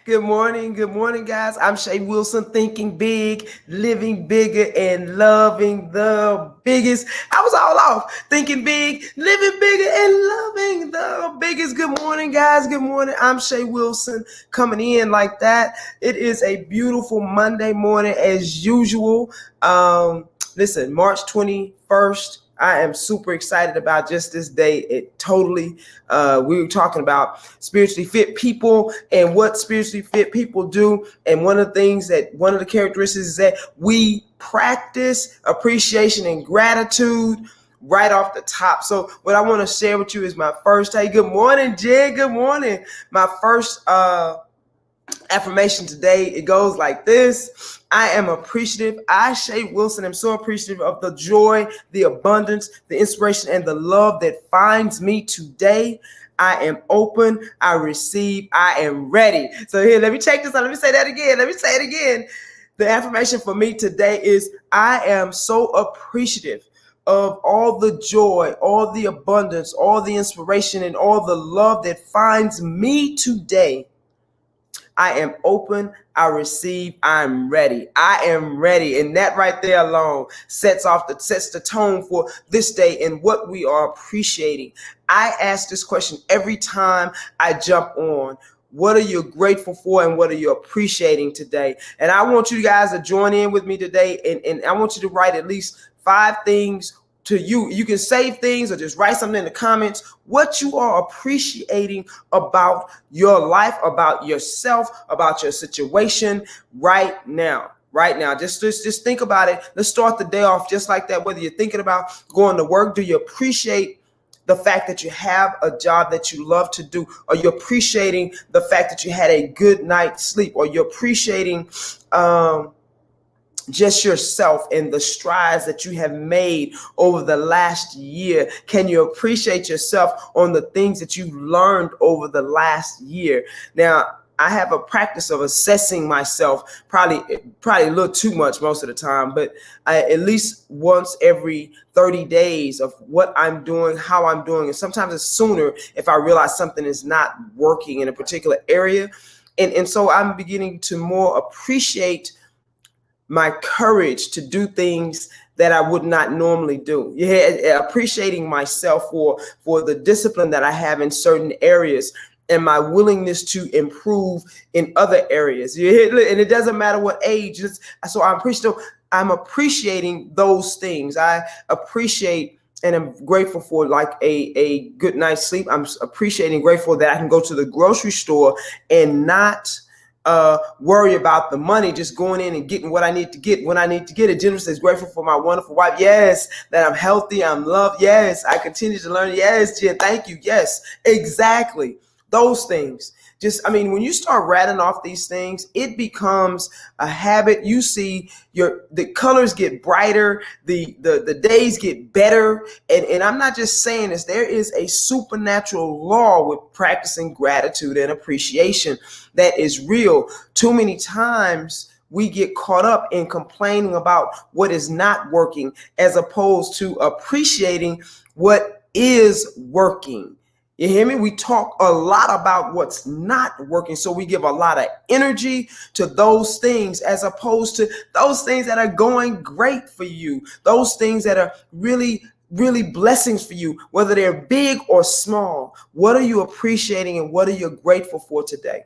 Good morning, guys. I'm Shay Wilson, thinking big, living bigger, and loving the biggest. I was all off. Thinking big, living bigger, and loving the biggest. Good morning, guys. Good morning. I'm Shay Wilson coming in like that. It is a beautiful Monday morning as usual. Listen, March 21st. I am super excited about just this day. It totally, we were talking about spiritually fit people and what spiritually fit people do. And one of the characteristics is that we practice appreciation and gratitude right off the top. So what I want to share with you is my first, hey, good morning, Jen. Good morning. My first, affirmation today, it goes like this. I am appreciative. I, Shay Wilson, am so appreciative of the joy, the abundance, the inspiration, and the love that finds me today. I am open. I receive. I am ready. So here, let me check this out. Let me say that again. Let me say it again. The affirmation for me today is I am so appreciative of all the joy, all the abundance, all the inspiration, and all the love that finds me today. I am open. I receive. I'm ready. I am ready. And that right there alone sets the tone for this day and what we are appreciating. I ask this question every time I jump on. What are you grateful for and what are you appreciating today? And I want you guys to join in with me today. And I want you to write at least 5 things to you. You can save things or just write something in the comments, what you are appreciating about your life, about yourself, about your situation right now. Right now, just think about it. Let's start the day off just like that. Whether you're thinking about going to work, do you appreciate the fact that you have a job that you love to do? Are you appreciating the fact that you had a good night's sleep? Are you appreciating just yourself and the strides that you have made over the last year? Can you appreciate yourself on the things that you've learned over the last year? Now, I have a practice of assessing myself, probably a little too much most of the time, but at least once every 30 days of what I'm doing, how I'm doing. And sometimes it's sooner if I realize something is not working in a particular area. And so I'm beginning to more appreciate my courage to do things that I would not normally do. Yeah, appreciating myself for the discipline that I have in certain areas and my willingness to improve in other areas. Yeah, and it doesn't matter what age. So I'm appreciating those things. I appreciate and I'm grateful for like a good night's sleep. I'm appreciating, grateful that I can go to the grocery store and not worry about the money, just going in and getting what I need to get when I need to get it. Jennifer says, grateful for my wonderful wife. Yes, that I'm healthy, I'm loved. Yes, I continue to learn. Yes, Jen, thank you. Yes, exactly. Those things. When you start rattling off these things, it becomes a habit. You see the colors get brighter, the days get better. And I'm not just saying this, there is a supernatural law with practicing gratitude and appreciation that is real. Too many times we get caught up in complaining about what is not working as opposed to appreciating what is working. You hear me? We talk a lot about what's not working. So we give a lot of energy to those things as opposed to those things that are going great for you. Those things that are really, really blessings for you, whether they're big or small. What are you appreciating and what are you grateful for today?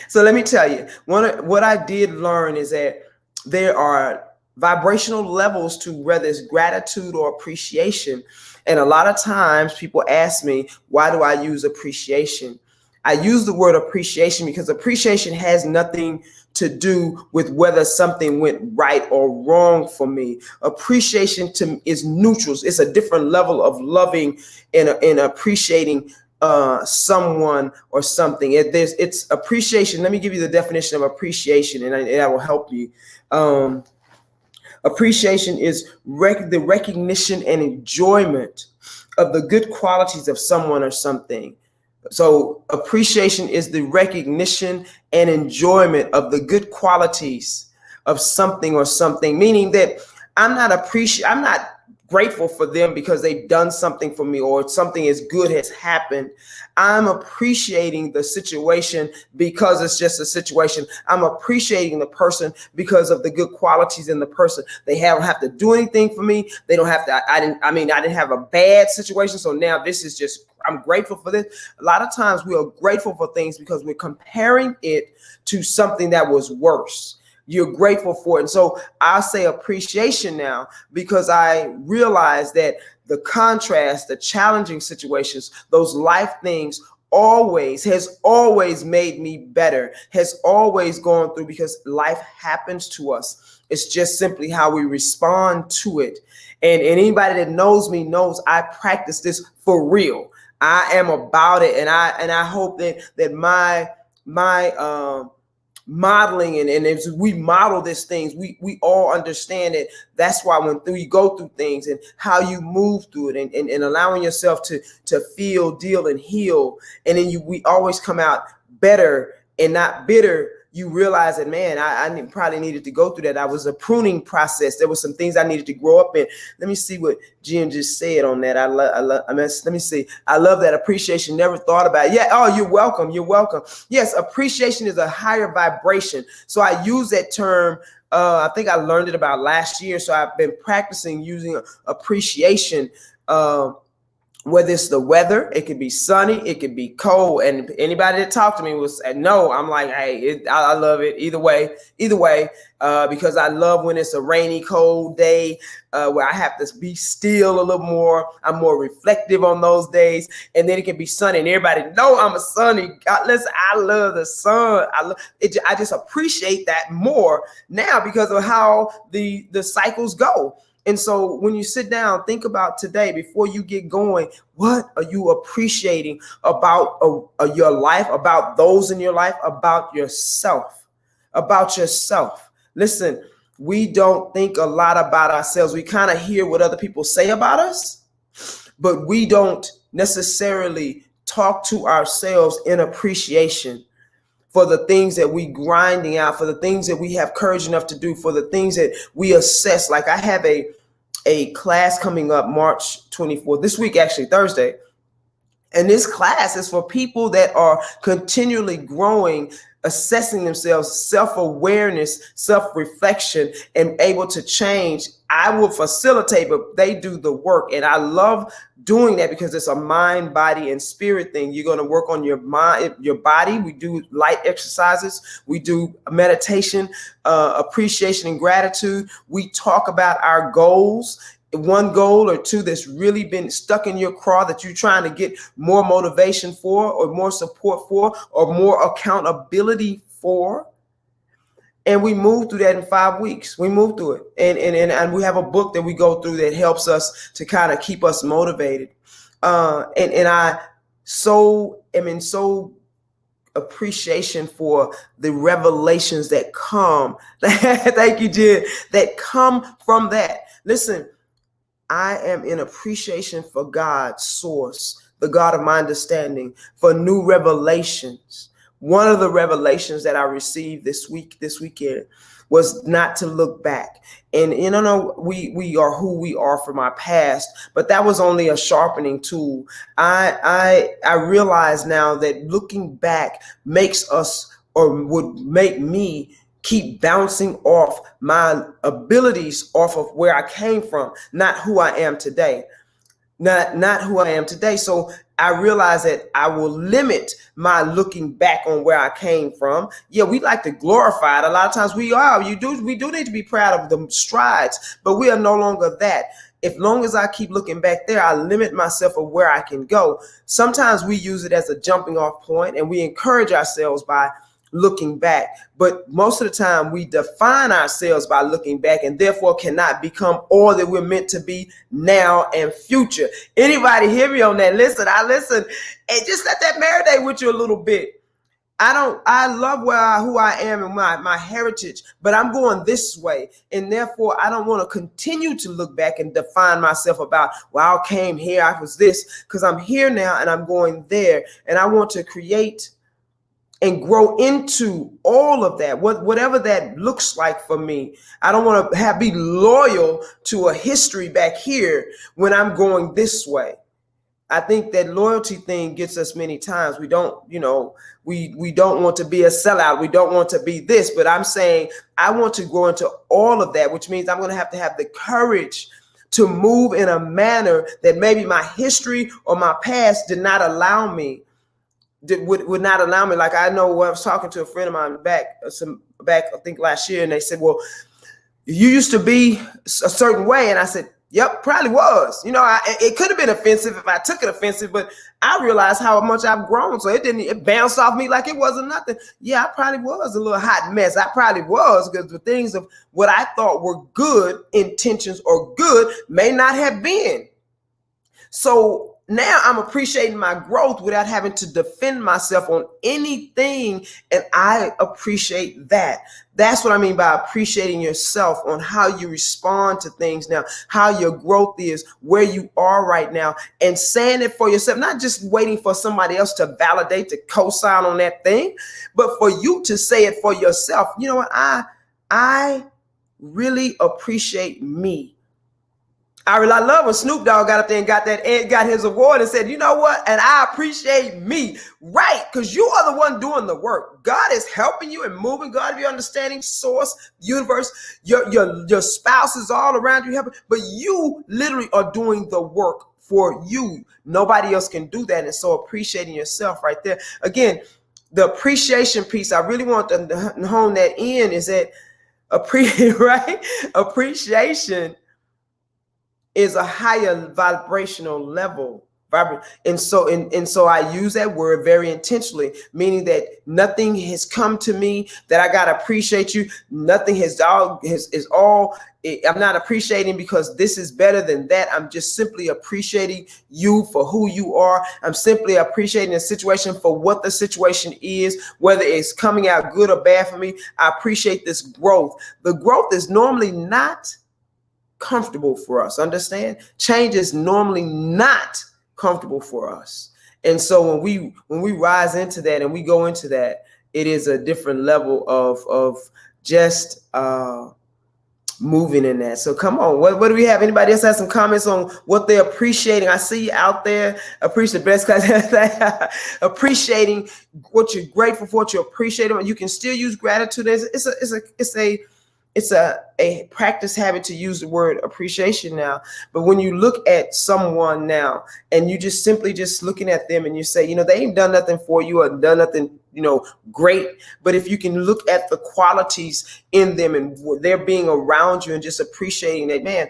So let me tell you, what I did learn is that there are vibrational levels to whether it's gratitude or appreciation. And a lot of times people ask me, why do I use appreciation? I use the word appreciation because appreciation has nothing to do with whether something went right or wrong for me. Appreciation is neutral. It's a different level of loving and appreciating someone or something. It's appreciation. Let me give you the definition of appreciation, and that will help you. Appreciation is the recognition and enjoyment of the good qualities of someone or something. So appreciation is the recognition and enjoyment of the good qualities of something or something, meaning that I'm not grateful for them because they've done something for me or something as good has happened. I'm appreciating the situation because it's just a situation. I'm appreciating the person because of the good qualities in the person. They don't have to do anything for me. They don't have to. I didn't have a bad situation. So now this is just, I'm grateful for this. A lot of times we are grateful for things because we're comparing it to something that was worse. You're grateful for it. And so I say appreciation now because I realize that the contrast, the challenging situations, those life things has always made me better, has always gone through, because life happens to us. It's just simply how we respond to it. And anybody that knows me knows I practice this for real. I am about it. And I hope that my modeling and as we model these things, we all understand it. That's why when you go through things and how you move through it and allowing yourself to feel, deal, and heal, and then we always come out better and not bitter. You realize that, man, I probably needed to go through that. I was a pruning process. There were some things I needed to grow up in. Let me see what Jim just said on that. Let me see. I love that. Appreciation. Never thought about it. Yeah. Oh, you're welcome. You're welcome. Yes. Appreciation is a higher vibration. So I use that term. I think I learned it about last year. So I've been practicing using appreciation. Whether it's the weather, it could be sunny, it could be cold. And anybody that talked to me was no. I'm like, hey, I love it either way, because I love when it's a rainy, cold day where I have to be still a little more. I'm more reflective on those days. And then it can be sunny, and everybody know I'm a sunny. Listen, I love the sun. I love it. I just appreciate that more now because of how the cycles go. And so when you sit down, think about today before you get going. What are you appreciating about your life, about those in your life, about yourself, Listen, we don't think a lot about ourselves. We kind of hear what other people say about us, but we don't necessarily talk to ourselves in appreciation for the things that we grinding out, for the things that we have courage enough to do, for the things that we assess. Like I have a class coming up March 24th, this week, actually Thursday. And this class is for people that are continually growing, assessing themselves, self-awareness, self-reflection, and able to change. I will facilitate, but they do the work. And I love doing that because it's a mind, body, and spirit thing. You're going to work on your mind, your body. We do light exercises. We do meditation, appreciation, and gratitude. We talk about our goals. One goal or two that's really been stuck in your craw that you're trying to get more motivation for, or more support for, or more accountability for. And we move through that in 5 weeks. We move through it. And we have a book that we go through that helps us to kind of keep us motivated. And I am in appreciation for the revelations that come. Thank you, Jen. That come from that. Listen, I am in appreciation for God's source, the God of my understanding, for new revelations. One of the revelations that I received this weekend was not to look back. And we are who we are from our past, but that was only a sharpening tool. I realize now that looking back makes us, or would make me, keep bouncing off my abilities off of where I came from, not who I am today. Not who I am today. So I realize that I will limit my looking back on where I came from. Yeah, we like to glorify it. A lot of times we do need to be proud of the strides, but we are no longer that. As long as I keep looking back there, I limit myself of where I can go. Sometimes we use it as a jumping off point, and we encourage ourselves by looking back. But most of the time we define ourselves by looking back, and therefore cannot become all that we're meant to be now and future. Anybody hear me on that? Listen, and just let that marinate with you a little bit. I love who I am and my heritage, but I'm going this way. And therefore I don't want to continue to look back and define myself about, well, I came here, I was this, because I'm here now and I'm going there. And I want to create and grow into all of that, whatever that looks like for me. I don't want to be loyal to a history back here when I'm going this way. I think that loyalty thing gets us many times. We don't, we don't want to be a sellout. We don't want to be this, but I'm saying I want to grow into all of that, which means I'm going to have the courage to move in a manner that maybe my history or my past did not allow me, would not allow me. Like I know when I was talking to a friend of mine back I think last year, and they said, well, you used to be a certain way. And I said, yep, probably was. It could have been offensive if I took it offensive, but I realized how much I've grown. So it bounced off me like it wasn't nothing. Yeah, I probably was a little hot mess. I probably was, because the things of what I thought were good intentions or good may not have been. So now I'm appreciating my growth without having to defend myself on anything. And I appreciate that. That's what I mean by appreciating yourself on how you respond to things now, how your growth is, where you are right now, and saying it for yourself, not just waiting for somebody else to validate, to co-sign on that thing, but for you to say it for yourself. You know what? I really appreciate me. I love when Snoop Dogg got up there and got his award and said, you know what? And I appreciate me. Right. Because you are the one doing the work. God is helping you and moving. God, your understanding, source, universe, your spouse is all around you helping, but you literally are doing the work for you. Nobody else can do that. And so appreciating yourself right there. Again, the appreciation piece, I really want to hone that in, is that appreciation is a higher vibrational level. And so I use that word very intentionally, meaning that nothing has come to me that I got to appreciate you. Nothing I'm not appreciating because this is better than that. I'm just simply appreciating you for who you are. I'm simply appreciating the situation for what the situation is, whether it's coming out good or bad for me. I appreciate this growth. The growth is normally not comfortable for us. Understand? Change is normally not comfortable for us. And so when we rise into that and we go into that, it is a different level of just moving in that. So come on, what do we have? Anybody else have some comments on what they're appreciating? I see you out there. Appreciate the best class. Appreciating what you're grateful for, what you're appreciating. You can still use gratitude. It's a practice habit to use the word appreciation now. But when you look at someone now and you just simply just looking at them and you say, they ain't done nothing for you or done nothing, great. But if you can look at the qualities in them and they're being around you and just appreciating that, man,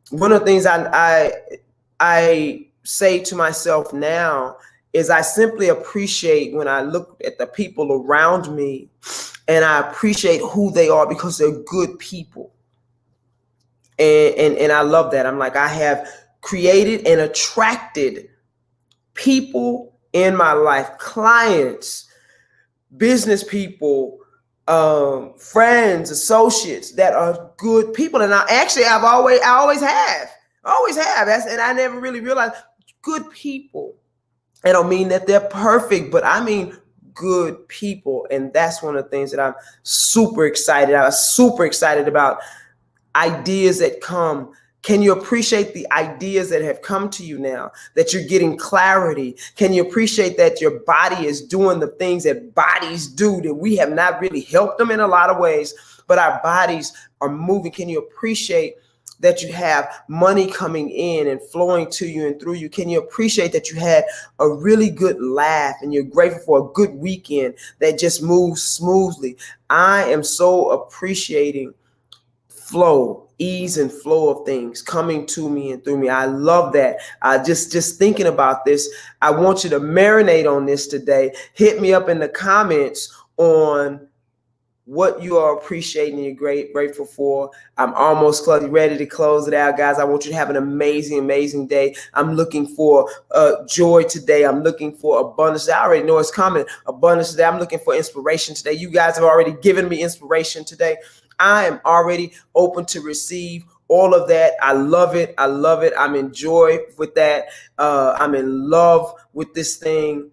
one of the things I say to myself now is I simply appreciate when I look at the people around me, and I appreciate who they are because they're good people. And I love that. I'm like, I have created and attracted people in my life, clients, business people, friends, associates that are good people. And I always have. And I never really realized good people. I don't mean that they're perfect, but I mean good people. And that's one of the things that I'm super excited about ideas that come. Can you appreciate the ideas that have come to you now, that you're getting clarity? Can you appreciate that your body is doing the things that bodies do, that we have not really helped them in a lot of ways, but our bodies are moving? Can you appreciate that you have money coming in and flowing to you and through you? Can you appreciate that you had a really good laugh and you're grateful for a good weekend that just moves smoothly? I am so appreciating flow, ease and flow of things coming to me and through me. I love that. Just thinking about this, I want you to marinate on this today. Hit me up in the comments on what you are appreciating and you're grateful for. I'm almost ready to close it out, guys. I want you to have an amazing day. I'm looking for joy today. I'm looking for abundance. I already know it's coming. Abundance today. I'm looking for inspiration today. You guys have already given me inspiration today. I am already open to receive all of that. I love it. I'm in joy with that. I'm in love with this thing.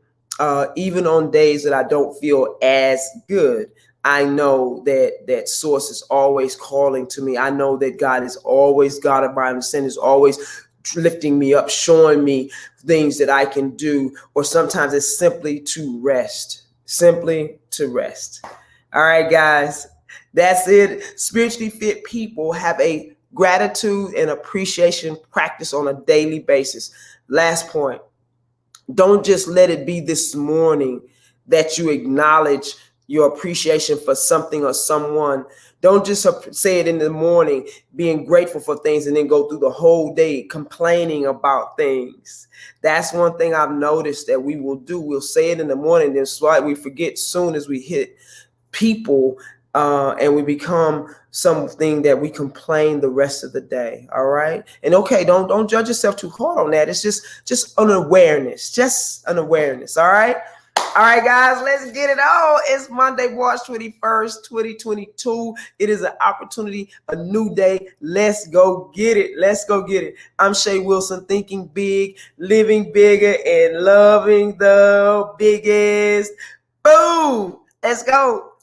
even on days that I don't feel as good, I know that source is always calling to me. I know that God is always God of my understanding, is always lifting me up, showing me things that I can do, or sometimes it's simply to rest, simply to rest. All right, guys, that's it. Spiritually fit people have a gratitude and appreciation practice on a daily basis. Last point. Don't just let it be this morning that you acknowledge your appreciation for something or someone. Don't just say it in the morning, being grateful for things, and then go through the whole day complaining about things. That's one thing I've noticed that we will do. We'll say it in the morning, then we forget soon as we hit people, and we become something that we complain the rest of the day. All right. And okay, don't judge yourself too hard on that. It's just an awareness, just an awareness. All right. All right, guys, let's get it on. It's Monday, March 21st, 2022. It is an opportunity, a new day. Let's go get it. Let's go get it. I'm Shay Wilson, thinking big, living bigger, and loving the biggest. Boom. Let's go.